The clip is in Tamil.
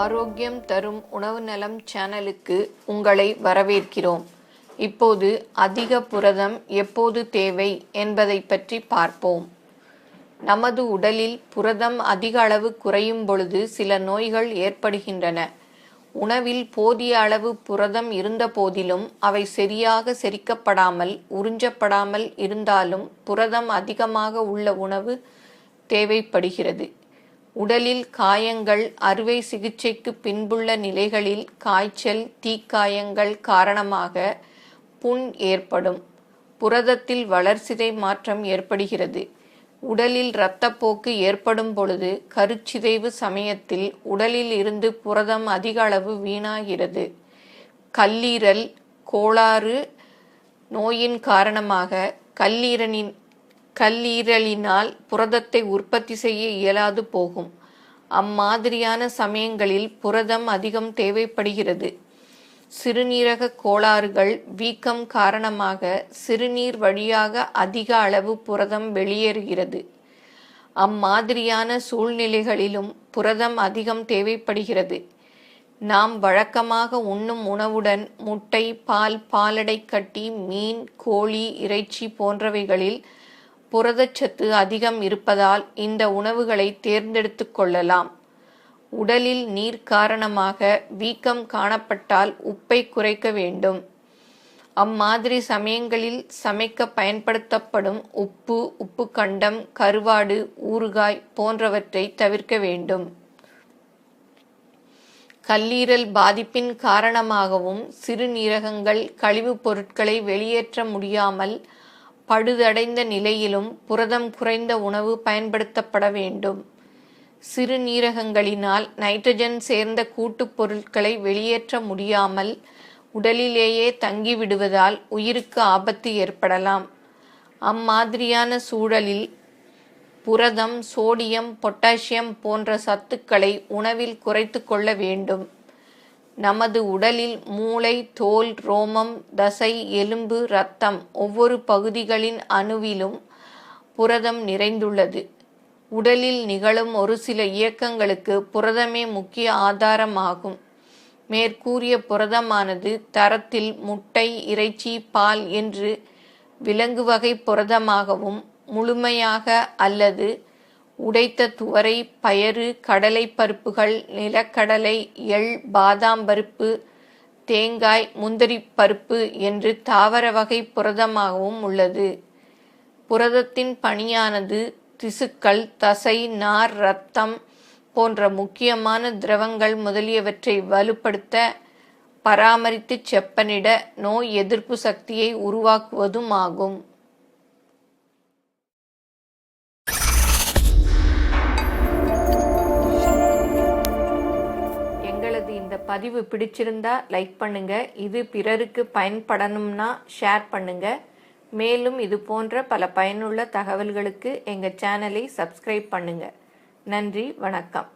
ஆரோக்கியம் தரும் உணவு நலம் சேனலுக்கு உங்களை வரவேற்கிறோம். இப்போது அதிக புரதம் எப்போது தேவை என்பதை பற்றி பார்ப்போம். நமது உடலில் புரதம் அதிக அளவு குறையும் பொழுது சில நோய்கள் ஏற்படுகின்றன. உணவில் போதிய அளவு புரதம் இருந்த போதிலும் அவை சரியாக செரிக்கப்படாமல் உறிஞ்சப்படாமல் இருந்தாலும் புரதம் அதிகமாக உள்ள உணவு தேவைப்படுகிறது. உடலில் காயங்கள், அறுவை சிகிச்சைக்கு பின்புள்ள நிலைகளில் காய்ச்சல், தீக்காயங்கள் காரணமாக புண் ஏற்படும். புரதத்தில் வளர்சிதை மாற்றம் ஏற்படுகிறது. உடலில் இரத்தப்போக்கு ஏற்படும் பொழுது கருச்சிதைவு சமயத்தில் உடலில் இருந்து புரதம் அதிக அளவு வீணாகிறது. கல்லீரல் கோளாறு நோயின் காரணமாக கல்லீரலினால் புரதத்தை உற்பத்தி செய்ய இயலாது போகும். அம்மாதிரியான சமயங்களில் புரதம் அதிகம் தேவைப்படுகிறது. சிறுநீரக கோளாறுகள், வீக்கம் காரணமாக சிறுநீர் வழியாக அதிக அளவு புரதம் வெளியேறுகிறது. அம்மாதிரியான சூழ்நிலைகளிலும் புரதம் அதிகம் தேவைப்படுகிறது. நாம் வழக்கமாக உண்ணும் உணவுடன் முட்டை, பால், பாலடை கட்டி, மீன், கோழி, இறைச்சி போன்றவைகளில் புரதச்சத்து அதிகம் இருப்பதால் இந்த உணவுகளை தேர்ந்தெடுத்து கொள்ளலாம். உடலில் நீர் காரணமாக வீக்கம் காணப்பட்டால் உப்பை குறைக்க வேண்டும். அம்மாதிரி சமயங்களில் சமைக்க பயன்படுத்தப்படும் உப்பு, உப்புக்கண்டம், கருவாடு, ஊறுகாய் போன்றவற்றை தவிர்க்க வேண்டும். கல்லீரல் பாதிப்பின் காரணமாகவும் சிறுநீரகங்கள் கழிவுப் பொருட்களை வெளியேற்ற முடியாமல் பழுதடைந்த நிலையிலும் புரதம் குறைந்த உணவு பயன்படுத்தப்பட வேண்டும். சிறுநீரகங்களினால் நைட்ரஜன் சேர்ந்த கூட்டுப் பொருட்களை வெளியேற்ற முடியாமல் உடலிலேயே தங்கிவிடுவதால் உயிருக்கு ஆபத்து ஏற்படலாம். அம்மாதிரியான சூழலில் புரதம், சோடியம், பொட்டாசியம் போன்ற சத்துக்களை உணவில் குறைத்து கொள்ள வேண்டும். நமது உடலில் மூளை, தோல், ரோமம், தசை, எலும்பு, இரத்தம் ஒவ்வொரு பகுதிகளின் அணுவிலும் புரதம் நிறைந்துள்ளது. உடலில் நிகழும் ஒரு சில இயக்கங்களுக்கு புரதமே முக்கிய ஆதாரமாகும். மேற்கூறிய புரதமானது தரத்தில் முட்டை, இறைச்சி, பால் என்று விலங்கு வகை புரதமாகவும், முழுமையாக அல்லது உடைத்த துவரை, பயறு, கடலை பருப்புகள், நிலக்கடலை, எள், பாதாம் பருப்பு, தேங்காய், முந்திரி பருப்பு என்று தாவர வகை புரதமாகவும் உள்ளது. புரதத்தின் பணியானது திசுக்கள், தசை, நார், இரத்தம் போன்ற முக்கியமான திரவங்கள் முதலியவற்றை வலுப்படுத்த, பராமரித்து செப்பனிட, நோய் எதிர்ப்பு சக்தியை உருவாக்குவதும் ஆகும். இந்த பதிவு பிடிச்சிருந்தா லைக் பண்ணுங்க. இது பிறருக்கு பயன்படணும்னா ஷேர் பண்ணுங்க. மேலும் இது போன்ற பல பயனுள்ள தகவல்களுக்கு எங்க சேனலை சப்ஸ்கிரைப் பண்ணுங்க. நன்றி, வணக்கம்.